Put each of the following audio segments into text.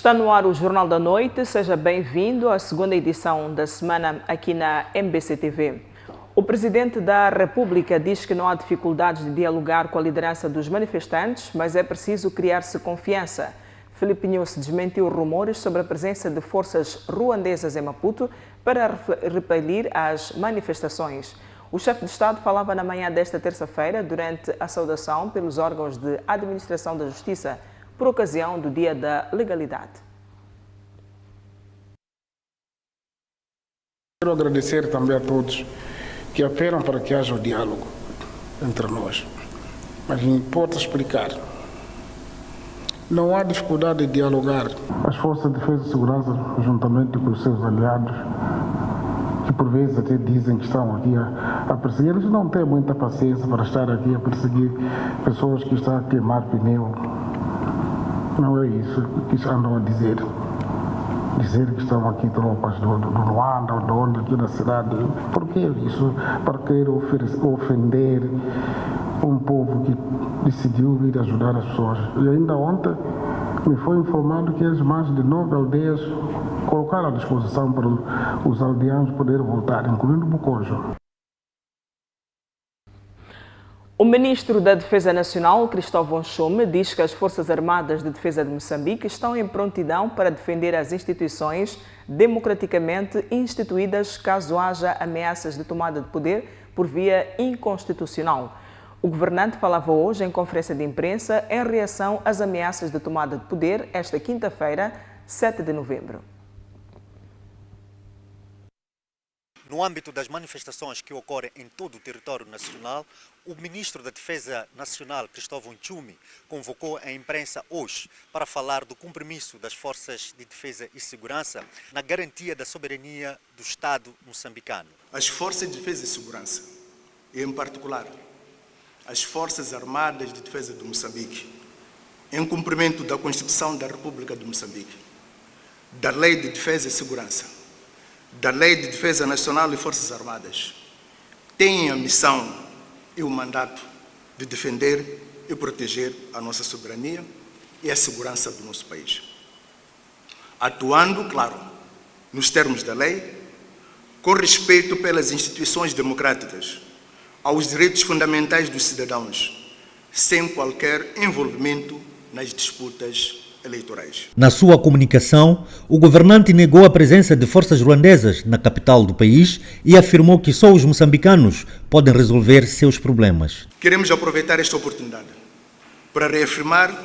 Está no ar o Jornal da Noite. Seja bem-vindo à segunda edição da semana aqui na MBC TV. O Presidente da República diz que não há dificuldades de dialogar com a liderança dos manifestantes, mas é preciso criar-se confiança. Filipe Nyusi desmentiu rumores sobre a presença de forças ruandesas em Maputo para repelir as manifestações. O chefe de Estado falava na manhã desta terça-feira durante a saudação pelos órgãos de administração da Justiça por ocasião do Dia da Legalidade. Quero agradecer também a todos que apelam para que haja o diálogo entre nós. Mas me importa explicar. Não há dificuldade de dialogar. As forças de defesa e segurança, juntamente com os seus aliados, que por vezes até dizem que estão aqui a perseguir, eles não têm muita paciência para estar aqui a perseguir pessoas que estão a queimar pneu. Não é isso que andam a dizer. Dizer que estão aqui tropas do Ruanda ou de onde aqui na cidade. Por que isso? Para querer ofender um povo que decidiu vir ajudar as pessoas. E ainda ontem me foi informado que eles, mais de 9 aldeias, colocaram à disposição para os aldeanos poderem voltar, incluindo Bucojo. O ministro da Defesa Nacional, Cristóvão Nchume, diz que as Forças Armadas de Defesa de Moçambique estão em prontidão para defender as instituições democraticamente instituídas caso haja ameaças de tomada de poder por via inconstitucional. O governante falava hoje em conferência de imprensa em reação às ameaças de tomada de poder esta quinta-feira, 7 de novembro. No âmbito das manifestações que ocorrem em todo o território nacional, o ministro da Defesa Nacional, Cristóvão Nchume, convocou a imprensa hoje para falar do compromisso das Forças de Defesa e Segurança na garantia da soberania do Estado moçambicano. As Forças de Defesa e Segurança, e em particular as Forças Armadas de Defesa de Moçambique, em cumprimento da Constituição da República de Moçambique, da Lei de Defesa e Segurança, da Lei de Defesa Nacional e Forças Armadas, têm a missão e o mandato de defender e proteger a nossa soberania e a segurança do nosso país. Atuando, claro, nos termos da lei, com respeito pelas instituições democráticas, aos direitos fundamentais dos cidadãos, sem qualquer envolvimento nas disputas eleitorais. Na sua comunicação, o governante negou a presença de forças ruandesas na capital do país e afirmou que só os moçambicanos podem resolver seus problemas. Queremos aproveitar esta oportunidade para reafirmar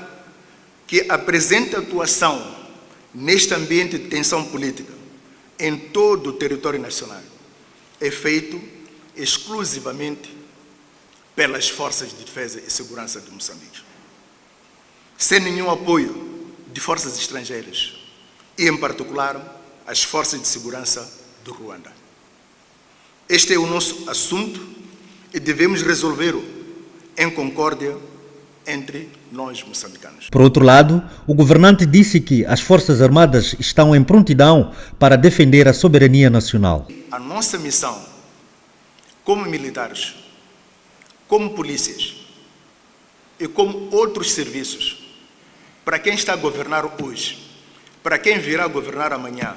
que a presente atuação neste ambiente de tensão política em todo o território nacional é feito exclusivamente pelas Forças de Defesa e Segurança de Moçambique, sem nenhum apoio de forças estrangeiras e, em particular, as forças de segurança do Ruanda. Este é o nosso assunto e devemos resolvê-lo em concórdia entre nós moçambicanos. Por outro lado, o governante disse que as Forças Armadas estão em prontidão para defender a soberania nacional. A nossa missão, como militares, como polícias e como outros serviços, para quem está a governar hoje, para quem virá a governar amanhã,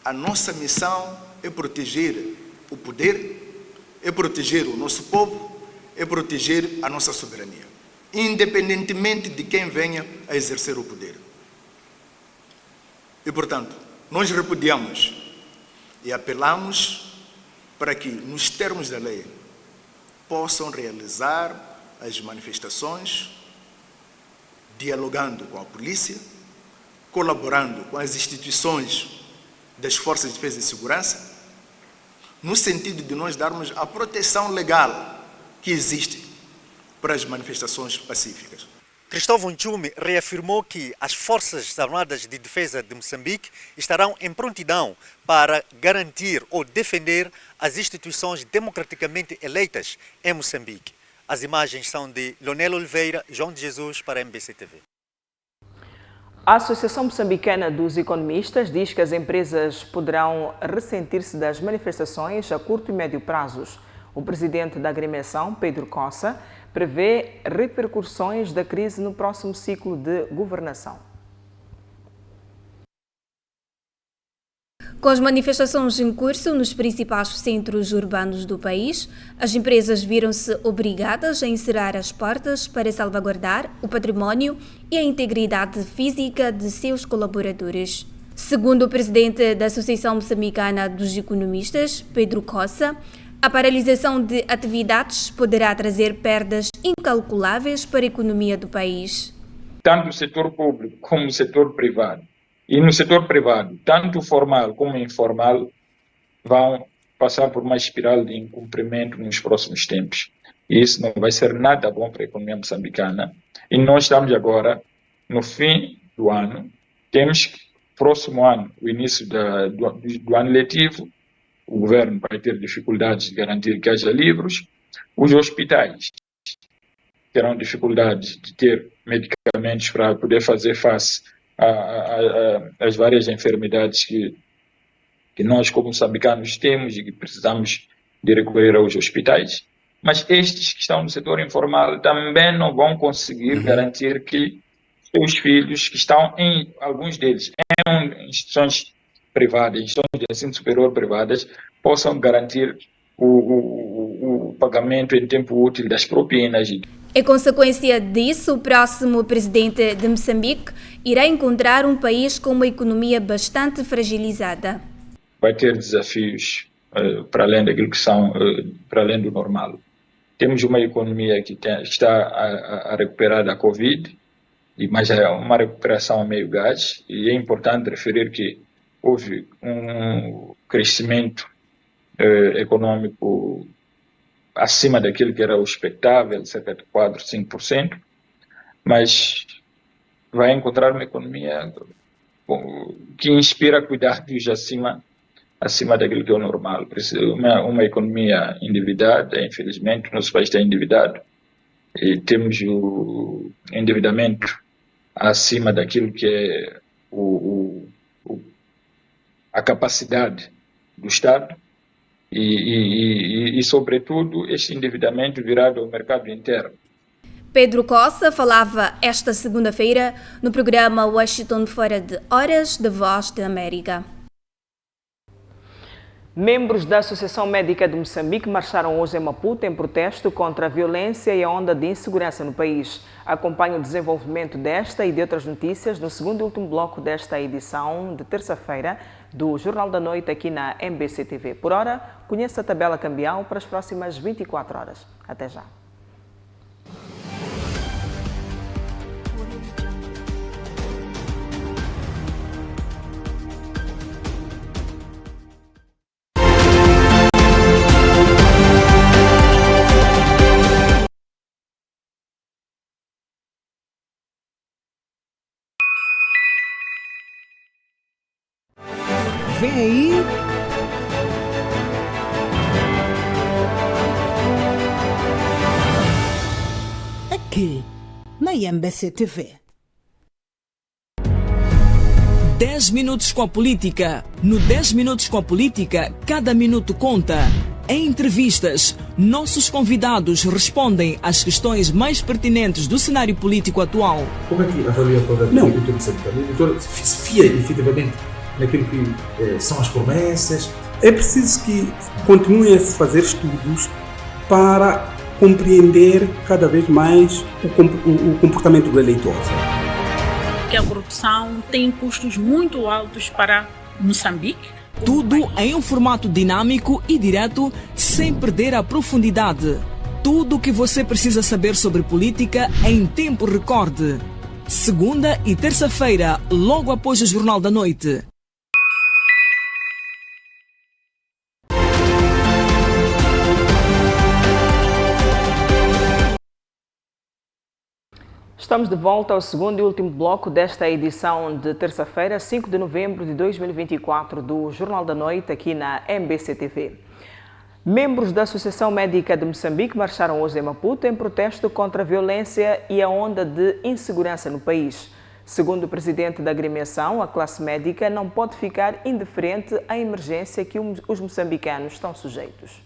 a nossa missão é proteger o poder, é proteger o nosso povo, é proteger a nossa soberania, independentemente de quem venha a exercer o poder. E, portanto, nós repudiamos e apelamos para que, nos termos da lei, possam realizar as manifestações dialogando com a polícia, colaborando com as instituições das Forças de Defesa e Segurança, no sentido de nós darmos a proteção legal que existe para as manifestações pacíficas. Cristóvão Nchume reafirmou que as Forças Armadas de Defesa de Moçambique estarão em prontidão para garantir ou defender as instituições democraticamente eleitas em Moçambique. As imagens são de Leonel Oliveira, João de Jesus para a MBC TV. A Associação Moçambicana dos Economistas diz que as empresas poderão ressentir-se das manifestações a curto e médio prazos. O presidente da agremiação, Pedro Cossa, prevê repercussões da crise no próximo ciclo de governação. Com as manifestações em curso nos principais centros urbanos do país, as empresas viram-se obrigadas a encerrar as portas para salvaguardar o património e a integridade física de seus colaboradores. Segundo o presidente da Associação Moçambicana dos Economistas, Pedro Cossa, a paralisação de atividades poderá trazer perdas incalculáveis para a economia do país. Tanto o setor público como o setor privado. E no setor privado, tanto formal como informal, vão passar por uma espiral de incumprimento nos próximos tempos. E isso não vai ser nada bom para a economia moçambicana. E nós estamos agora, no fim do ano, temos que, próximo ano, o início do ano letivo, o governo vai ter dificuldades de garantir que haja livros, os hospitais terão dificuldades de ter medicamentos para poder fazer face às várias enfermidades que nós, como moçambicanos, temos e que precisamos de recorrer aos hospitais. Mas estes que estão no setor informal também não vão conseguir garantir que seus filhos, que estão em, alguns deles, em instituições privadas, instituições de ensino superior privadas, possam garantir o pagamento em tempo útil das propinas. Em consequência disso, o próximo presidente de Moçambique irá encontrar um país com uma economia bastante fragilizada. Vai ter desafios para além daquilo que são, para além do normal. Temos uma economia que está a recuperar da Covid, mas é uma recuperação a meio gás, e é importante referir que houve um crescimento econômico acima daquilo que era o expectável, cerca de 4, 5%, mas vai encontrar uma economia que inspira cuidados acima daquilo que é o normal. Uma economia endividada, infelizmente, o nosso país está endividado, e temos o endividamento acima daquilo que é a capacidade do Estado, e, sobretudo, este endividamento virado ao mercado interno. Pedro Cossa falava esta segunda-feira no programa Washington Fora de Horas da Voz da América. Membros da Associação Médica de Moçambique marcharam hoje em Maputo em protesto contra a violência e a onda de insegurança no país. Acompanhe o desenvolvimento desta e de outras notícias no segundo e último bloco desta edição de terça-feira do Jornal da Noite aqui na MBC TV. Por hora, conheça a tabela cambial para as próximas 24 horas. Até já. Vem aí. Aqui, na MBC TV. 10 minutos com a política. No 10 minutos com a política, cada minuto conta. Em entrevistas, nossos convidados respondem às questões mais pertinentes do cenário político atual. Como é que avalia o programa do editor moçambicano? O editor se fia efetivamente naquilo que são as promessas. É preciso que continuem a se fazer estudos para compreender cada vez mais o comportamento do eleitor. Que a corrupção tem custos muito altos para Moçambique. Tudo em um formato dinâmico e direto, sem perder a profundidade. Tudo o que você precisa saber sobre política em tempo recorde. Segunda e terça-feira, logo após o Jornal da Noite. Estamos de volta ao segundo e último bloco desta edição de terça-feira, 5 de novembro de 2024, do Jornal da Noite, aqui na MBC TV. Membros da Associação Médica de Moçambique marcharam hoje em Maputo em protesto contra a violência e a onda de insegurança no país. Segundo o presidente da agremiação, a classe médica não pode ficar indiferente à emergência que os moçambicanos estão sujeitos.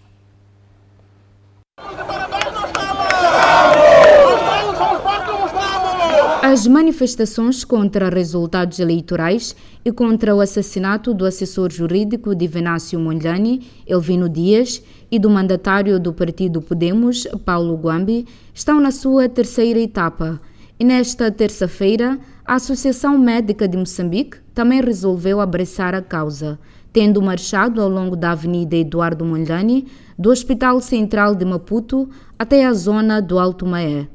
As manifestações contra resultados eleitorais e contra o assassinato do assessor jurídico de Venâncio Mondlane, Elvino Dias, e do mandatário do partido Podemos, Paulo Gwambi, estão na sua terceira etapa. E nesta terça-feira, a Associação Médica de Moçambique também resolveu abraçar a causa, tendo marchado ao longo da Avenida Eduardo Mondlane, do Hospital Central de Maputo até a zona do Alto Maé.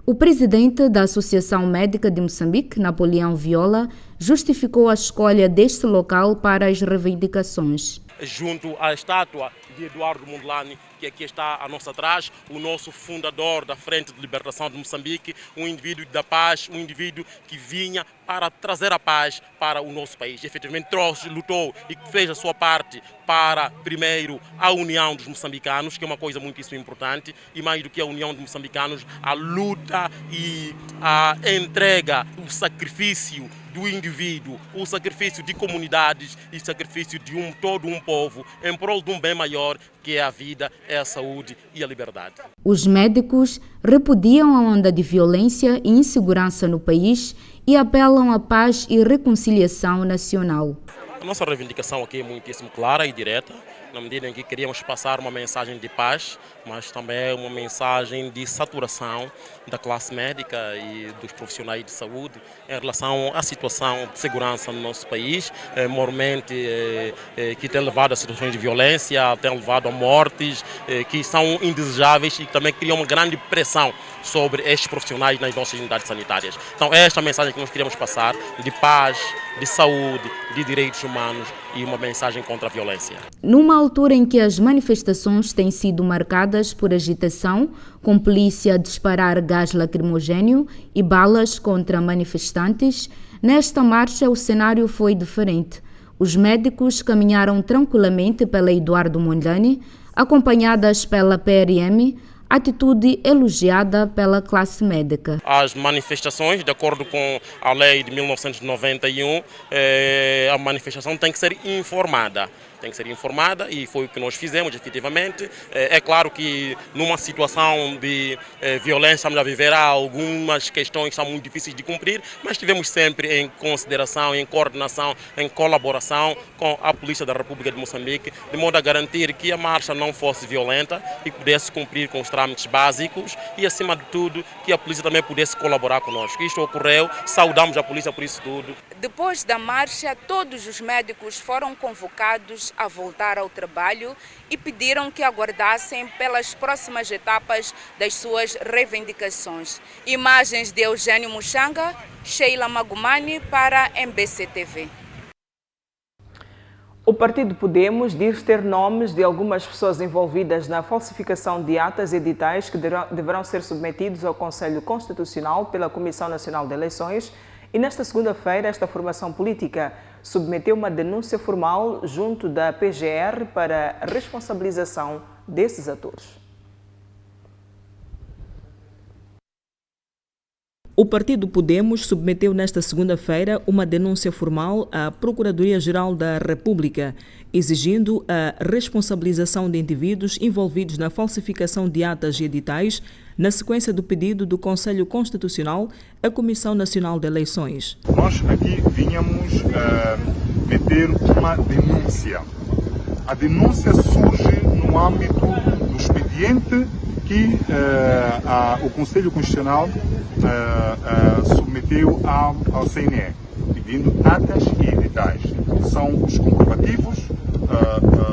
O presidente da Associação Médica de Moçambique, Napoleão Viola, justificou a escolha deste local para as reivindicações. Junto à estátua de Eduardo Mondlane, que aqui está a nossa atrás, o nosso fundador da Frente de Libertação de Moçambique, um indivíduo da paz, um indivíduo que vinha para trazer a paz para o nosso país. Efetivamente trouxe, lutou e fez a sua parte para, primeiro, a união dos moçambicanos, que é uma coisa muitíssimo importante, e mais do que a união dos moçambicanos, a luta e a entrega, o sacrifício do indivíduo, o sacrifício de comunidades e o sacrifício de todo um povo em prol de um bem maior, que é a vida, é a saúde e a liberdade. Os médicos repudiam a onda de violência e insegurança no país e apelam à paz e reconciliação nacional. A nossa reivindicação aqui é muitíssimo clara e direta, na medida em que queríamos passar uma mensagem de paz, mas também uma mensagem de saturação da classe médica e dos profissionais de saúde em relação à situação de segurança no nosso país, mormente que tem levado a situações de violência, tem levado a mortes que são indesejáveis e que também criam uma grande pressão sobre estes profissionais nas nossas unidades sanitárias. Então, esta é a mensagem que nós queríamos passar, de paz, de saúde, de direitos humanos e uma mensagem contra a violência. Numa altura em que as manifestações têm sido marcadas por agitação, com polícia a disparar gás lacrimogéneo e balas contra manifestantes, nesta marcha o cenário foi diferente. Os médicos caminharam tranquilamente pela Eduardo Mondlane, acompanhadas pela PRM, atitude elogiada pela classe médica. As manifestações, de acordo com a lei de 1991, a manifestação tem que ser informada. Tem que ser informada e foi o que nós fizemos, efetivamente. É claro que numa situação de violência estamos a viver, há algumas questões que são muito difíceis de cumprir, mas tivemos sempre em consideração, em coordenação, em colaboração com a Polícia da República de Moçambique, de modo a garantir que a marcha não fosse violenta e pudesse cumprir com os trâmites básicos e, acima de tudo, que a polícia também pudesse colaborar conosco. Isto ocorreu, saudamos a polícia por isso tudo. Depois da marcha, todos os médicos foram convocados a voltar ao trabalho e pediram que aguardassem pelas próximas etapas das suas reivindicações. Imagens de Eugênio Muxanga, Sheila Magumani para MBC TV. O partido Podemos diz ter nomes de algumas pessoas envolvidas na falsificação de atas editais que deverão ser submetidos ao Conselho Constitucional pela Comissão Nacional de Eleições. E nesta segunda-feira, esta formação política submeteu uma denúncia formal junto da PGR para a responsabilização desses atores. O partido Podemos submeteu nesta segunda-feira uma denúncia formal à Procuradoria-Geral da República, exigindo a responsabilização de indivíduos envolvidos na falsificação de atas e editais, na sequência do pedido do Conselho Constitucional à Comissão Nacional de Eleições. Nós aqui vínhamos meter uma denúncia. A denúncia surge no âmbito do expediente que o Conselho Constitucional submeteu ao CNE, pedindo atas e editais. São os comprovativos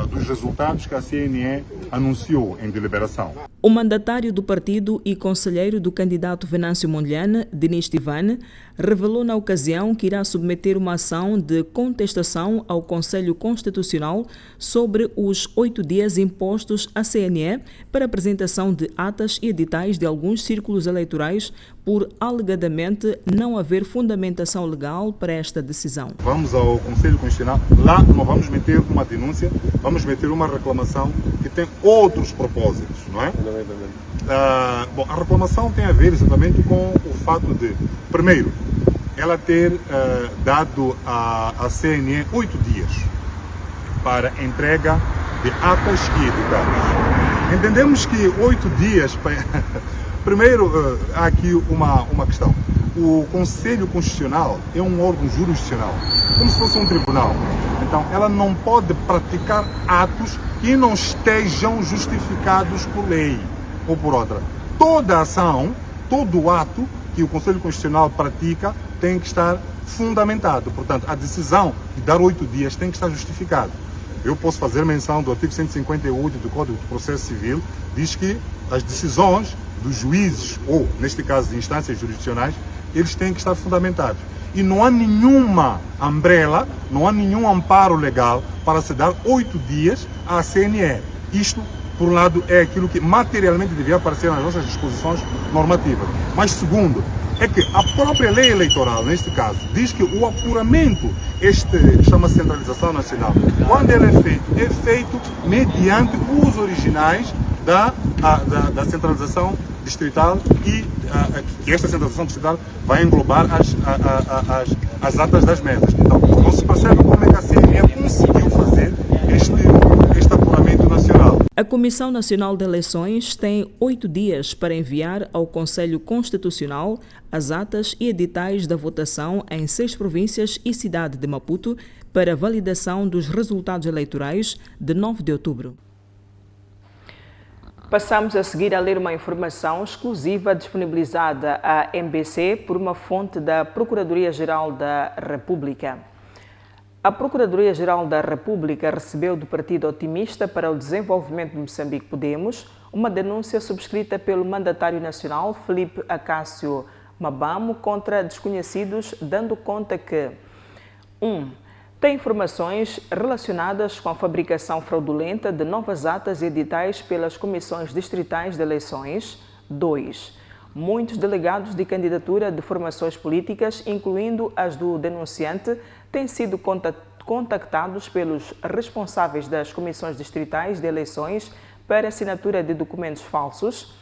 dos resultados que a CNE anunciou em deliberação. O mandatário do partido e conselheiro do candidato Venâncio Mondlane, Denis Tivane, revelou na ocasião que irá submeter uma ação de contestação ao Conselho Constitucional sobre os 8 dias impostos à CNE para apresentação de atas e editais de alguns círculos eleitorais por alegadamente não haver fundamentação legal para esta decisão. Vamos ao Conselho Constitucional, lá não vamos meter uma denúncia, vamos meter uma reclamação que tem outros propósitos, não é? Bom, a reclamação tem a ver exatamente com o fato de, primeiro, ela ter dado à CNE 8 dias para entrega de atas e editais. Entendemos que 8 dias... Primeiro, há aqui uma questão. o Conselho Constitucional é um órgão jurisdicional, como se fosse um tribunal. Então, ela não pode praticar atos que não estejam justificados por lei ou por outra. Toda ação, todo ato que o Conselho Constitucional pratica tem que estar fundamentado. Portanto, a decisão de dar 8 dias tem que estar justificada. Eu posso fazer menção do artigo 158 do Código de Processo Civil, diz que as decisões dos juízes, ou neste caso de instâncias jurisdicionais, eles têm que estar fundamentados. E não há nenhuma umbrella, não há nenhum amparo legal para se dar 8 dias à CNE. Isto, por um lado, é aquilo que materialmente devia aparecer nas nossas disposições normativas. Mas, segundo, é que a própria lei eleitoral, neste caso, diz que o apuramento, chama-se centralização nacional, quando ele é feito mediante os originais da centralização distrital e que esta centralização distrital vai englobar as atas das mesas. Então, não se percebe como é que a CNE conseguiu fazer este apuramento nacional. A Comissão Nacional de Eleições tem 8 dias para enviar ao Conselho Constitucional as atas e editais da votação em 6 províncias e cidade de Maputo para validação dos resultados eleitorais de 9 de outubro. Passamos a seguir a ler uma informação exclusiva disponibilizada à MBC por uma fonte da Procuradoria-Geral da República. A Procuradoria-Geral da República recebeu do Partido Otimista para o Desenvolvimento de Moçambique Podemos uma denúncia subscrita pelo mandatário nacional Filipe Acácio Mabamo contra desconhecidos, dando conta que 1. Tem informações relacionadas com a fabricação fraudulenta de novas atas e editais pelas comissões distritais de eleições. 2. Muitos delegados de candidatura de formações políticas, incluindo as do denunciante, têm sido contactados pelos responsáveis das comissões distritais de eleições para assinatura de documentos falsos.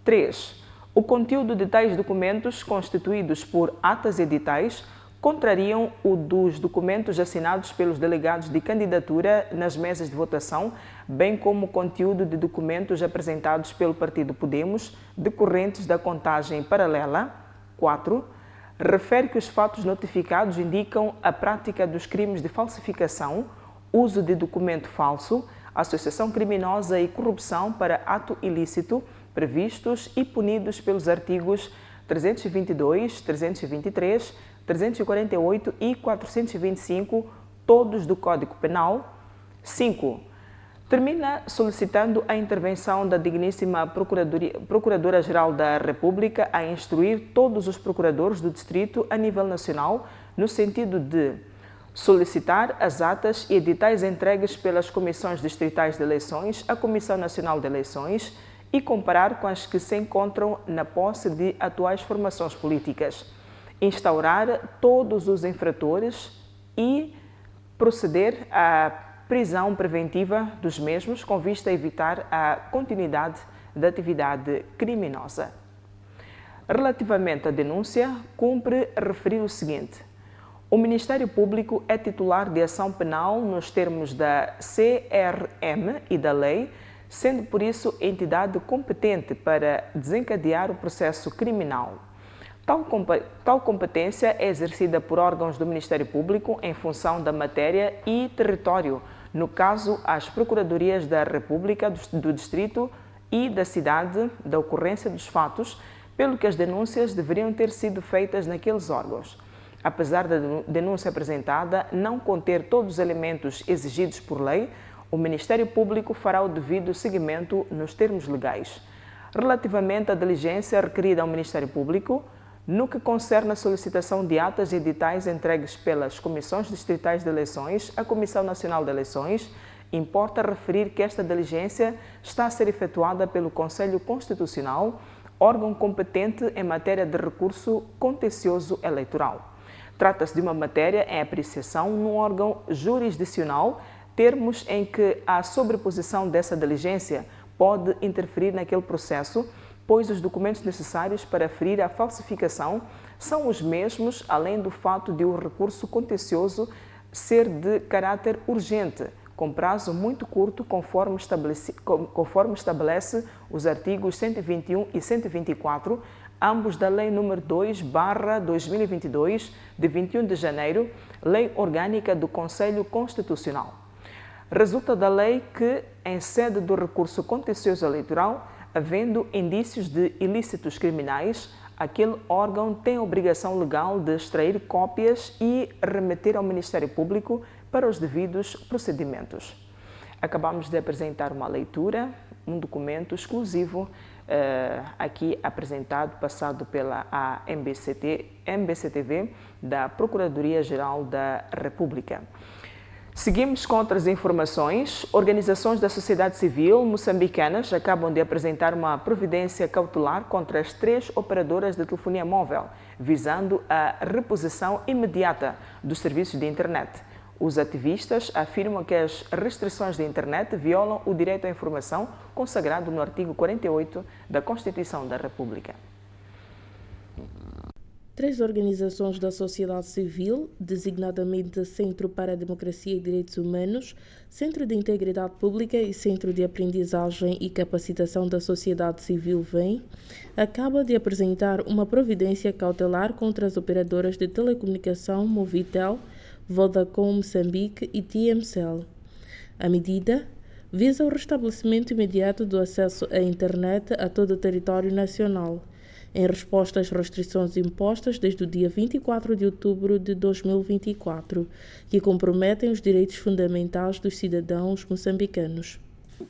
3. O conteúdo de tais documentos, constituídos por atas e editais, contrariam o dos documentos assinados pelos delegados de candidatura nas mesas de votação, bem como o conteúdo de documentos apresentados pelo Partido Podemos, decorrentes da contagem paralela. 4. Refere que os fatos notificados indicam a prática dos crimes de falsificação, uso de documento falso, associação criminosa e corrupção para ato ilícito, previstos e punidos pelos artigos 322, 323, 348 e 425, todos do Código Penal. 5. Termina solicitando a intervenção da digníssima Procuradora-Geral da República a instruir todos os procuradores do Distrito a nível nacional no sentido de solicitar as atas e editais entregues pelas comissões distritais de eleições à Comissão Nacional de Eleições e comparar com as que se encontram na posse de atuais formações políticas. Instaurar todos os infratores e proceder à prisão preventiva dos mesmos com vista a evitar a continuidade da atividade criminosa. Relativamente à denúncia, cumpre referir o seguinte: o Ministério Público é titular de ação penal nos termos da CRM e da lei, sendo por isso entidade competente para desencadear o processo criminal. Tal competência é exercida por órgãos do Ministério Público em função da matéria e território, no caso, as Procuradorias da República, do Distrito e da cidade da ocorrência dos fatos, pelo que as denúncias deveriam ter sido feitas naqueles órgãos. Apesar da denúncia apresentada não conter todos os elementos exigidos por lei, o Ministério Público fará o devido seguimento nos termos legais. Relativamente à diligência requerida ao Ministério Público, no que concerne a solicitação de atas e editais entregues pelas comissões distritais de eleições à Comissão Nacional de Eleições, importa referir que esta diligência está a ser efetuada pelo Conselho Constitucional, órgão competente em matéria de recurso contencioso eleitoral. Trata-se de uma matéria em apreciação num órgão jurisdicional, termos em que a sobreposição dessa diligência pode interferir naquele processo, pois os documentos necessários para aferir a falsificação são os mesmos, além do fato de o recurso contencioso ser de caráter urgente, com prazo muito curto, conforme estabelece os artigos 121 e 124, ambos da Lei nº 2/2022, de 21 de janeiro, Lei Orgânica do Conselho Constitucional. Resulta da lei que, em sede do recurso contencioso eleitoral, havendo indícios de ilícitos criminais, aquele órgão tem a obrigação legal de extrair cópias e remeter ao Ministério Público para os devidos procedimentos. Acabamos de apresentar uma leitura, um documento exclusivo aqui apresentado, passado pela MBC-TV da Procuradoria-Geral da República. Seguimos com outras informações. Organizações da sociedade civil moçambicanas acabam de apresentar uma providência cautelar contra as 3 operadoras de telefonia móvel, visando a reposição imediata dos serviços de internet. Os ativistas afirmam que as restrições de internet violam o direito à informação consagrado no artigo 48 da Constituição da República. 3 organizações da sociedade civil, designadamente Centro para a Democracia e Direitos Humanos, Centro de Integridade Pública e Centro de Aprendizagem e Capacitação da Sociedade Civil VEM, acaba de apresentar uma providência cautelar contra as operadoras de telecomunicação Movitel, Vodacom Moçambique e TMCell. A medida visa o restabelecimento imediato do acesso à internet a todo o território nacional, em resposta às restrições impostas desde o dia 24 de outubro de 2024, que comprometem os direitos fundamentais dos cidadãos moçambicanos.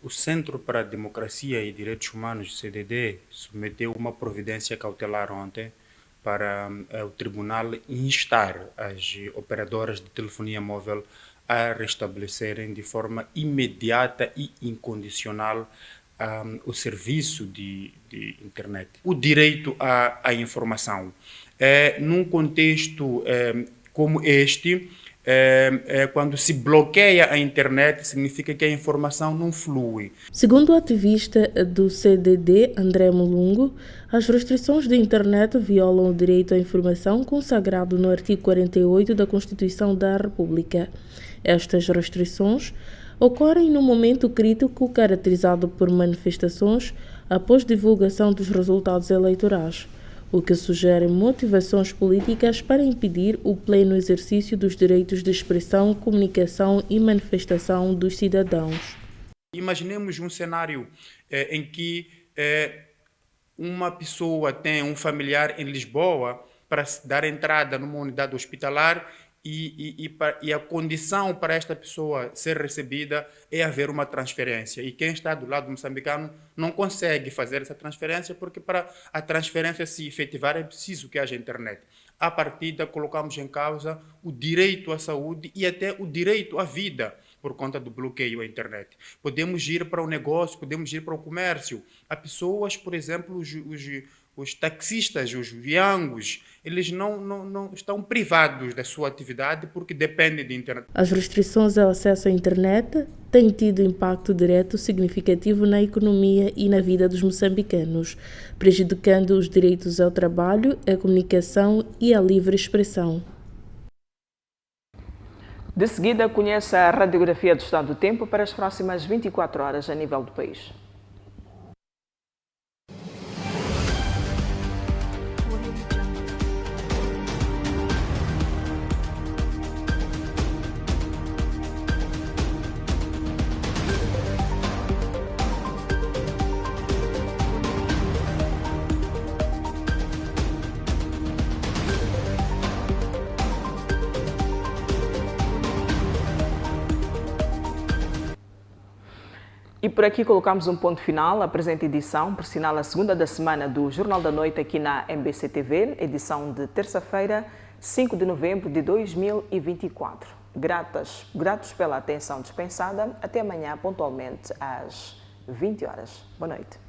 O Centro para a Democracia e Direitos Humanos, CDD, submeteu uma providência cautelar ontem para o Tribunal instar as operadoras de telefonia móvel a restabelecerem de forma imediata e incondicional o serviço de internet. O direito à informação. Num contexto como este, quando se bloqueia a internet, significa que a informação não flui. Segundo o ativista do CDD, André Mulungu, as restrições de internet violam o direito à informação consagrado no artigo 48 da Constituição da República. Estas restrições ocorrem num momento crítico caracterizado por manifestações após divulgação dos resultados eleitorais, o que sugere motivações políticas para impedir o pleno exercício dos direitos de expressão, comunicação e manifestação dos cidadãos. Imaginemos um cenário em que uma pessoa tem um familiar em Lisboa para dar entrada numa unidade hospitalar e a condição para esta pessoa ser recebida é haver uma transferência. E quem está do lado moçambicano não consegue fazer essa transferência porque para a transferência se efetivar é preciso que haja internet. À partida, colocamos em causa o direito à saúde e até o direito à vida por conta do bloqueio à internet. Podemos ir para o negócio, podemos ir para o comércio. Há pessoas, por exemplo, os taxistas, os viangos, eles não estão privados da sua atividade porque dependem de internet. As restrições ao acesso à internet têm tido impacto direto significativo na economia e na vida dos moçambicanos, prejudicando os direitos ao trabalho, à comunicação e à livre expressão. De seguida, conheça a radiografia do estado do tempo para as próximas 24 horas a nível do país. E por aqui colocamos um ponto final. A presente edição, por sinal, a segunda da semana do Jornal da Noite aqui na MBC-TV, edição de terça-feira, 5 de novembro de 2024. Gratos pela atenção dispensada. Até amanhã, pontualmente, às 20 horas. Boa noite.